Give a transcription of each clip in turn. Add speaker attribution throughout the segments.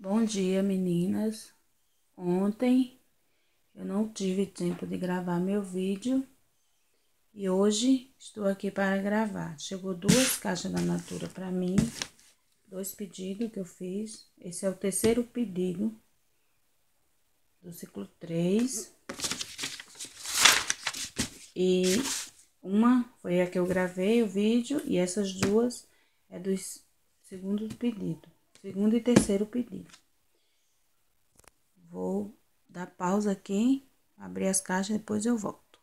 Speaker 1: Bom dia, meninas. Ontem eu não tive tempo de gravar meu vídeo e hoje estou aqui para gravar. Chegou 2 caixas da Natura para mim, 2 pedidos que eu fiz. Esse é o terceiro pedido do ciclo 3. E uma foi a que eu gravei o vídeo e essas duas é do segundo pedido, segundo e terceiro pedido. Vou dar pausa aqui, abrir as caixas e depois eu volto.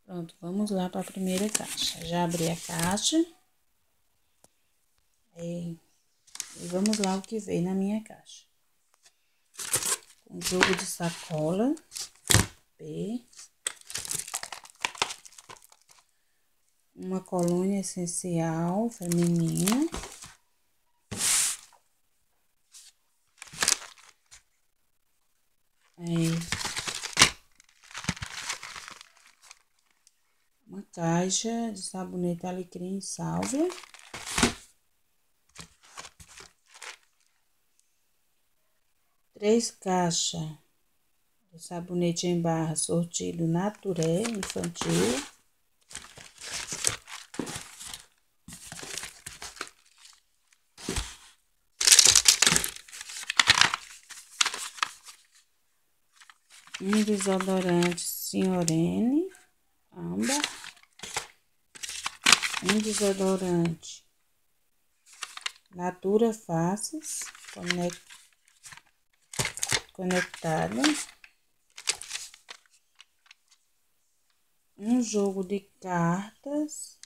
Speaker 1: Pronto, vamos lá para a primeira caixa. Já abri a caixa. E vamos lá o que veio na minha caixa. Um jogo de sacola P. Uma colônia essencial feminina. Uma caixa de sabonete alecrim e sálvia. Três caixas de sabonete em barra sortido Naturé infantil. Um desodorante Senhorene âmbar. Um desodorante Natura Faces conectada. Um jogo de cartas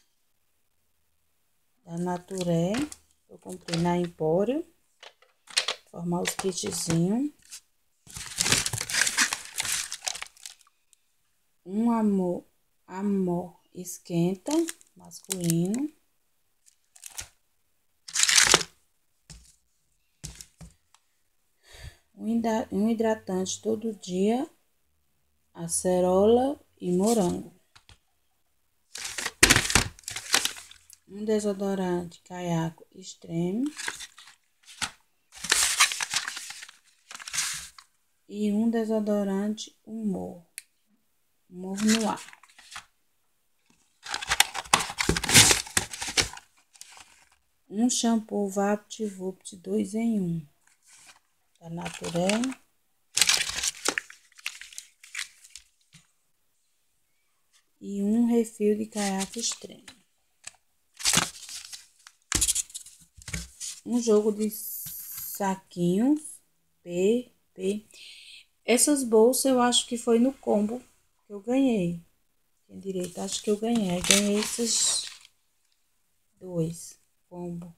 Speaker 1: da Naturé, eu comprei na Empório, formar os kitzinhos. Um amor esquenta masculino. Um hidratante todo dia, acerola e morango. Um desodorante Caiaco Extreme. E um desodorante Humor no ar. Um shampoo VaptVupt 2 em 1 da Naturé. E um refil de Caiaco Extreme. Um jogo de saquinhos PP. Essas bolsas eu acho que foi no combo que eu ganhei. Tem direito, acho que eu ganhei. Ganhei esses 2 combo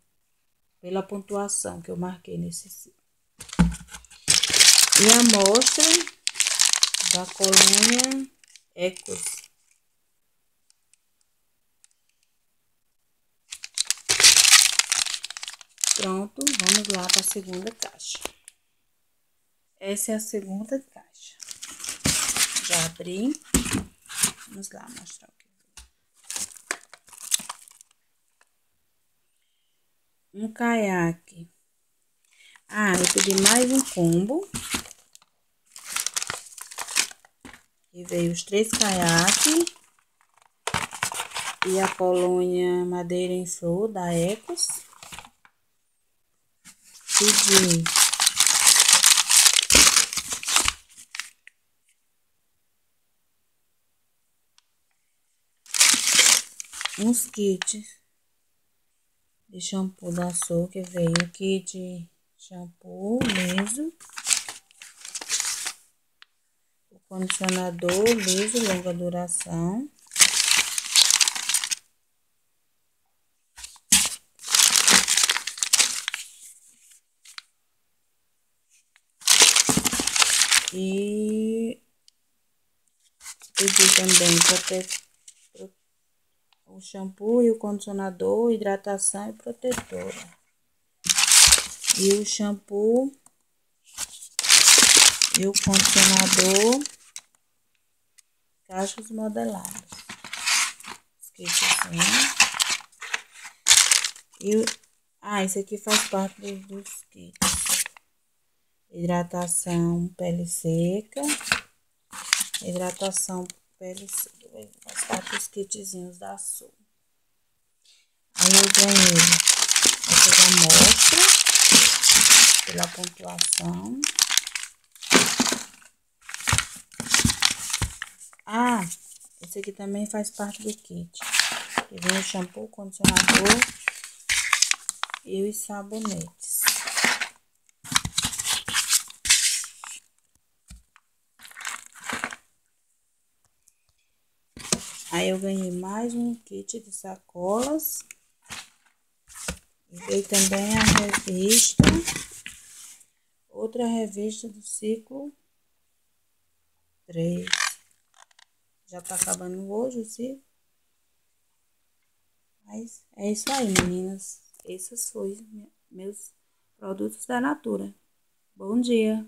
Speaker 1: pela pontuação que eu marquei nesse sítio. E a amostra da colônia Ecos. Pronto, vamos lá para a segunda caixa. Essa é a segunda caixa. Já abri. Vamos lá mostrar o que veio. Um caiaque. Eu pedi mais um combo. E veio os 3 caiaques. E a colônia Madeira em Flor da Ecos. Pedi uns kits de shampoo da Sou, que veio o kit shampoo liso, o condicionador liso longa duração, e pedi também o shampoo e o condicionador, hidratação e protetora. E o shampoo e o condicionador, cachos modelados. Esqueci assim. E Ah, esse aqui faz parte dos kits. Hidratação pele seca. Hidratação pele seca. Faz parte dos kitzinhos da Sul. Aí eu ganhei essa amostra pela pontuação. Ah, esse aqui também faz parte do kit. Que vem o shampoo, o condicionador e os sabonetes. Aí eu ganhei mais um kit de sacolas. E veio também a revista. Outra revista do ciclo 3. Já tá acabando hoje o ciclo. Mas é isso aí, meninas. Esses foram meus produtos da Natura. Bom dia!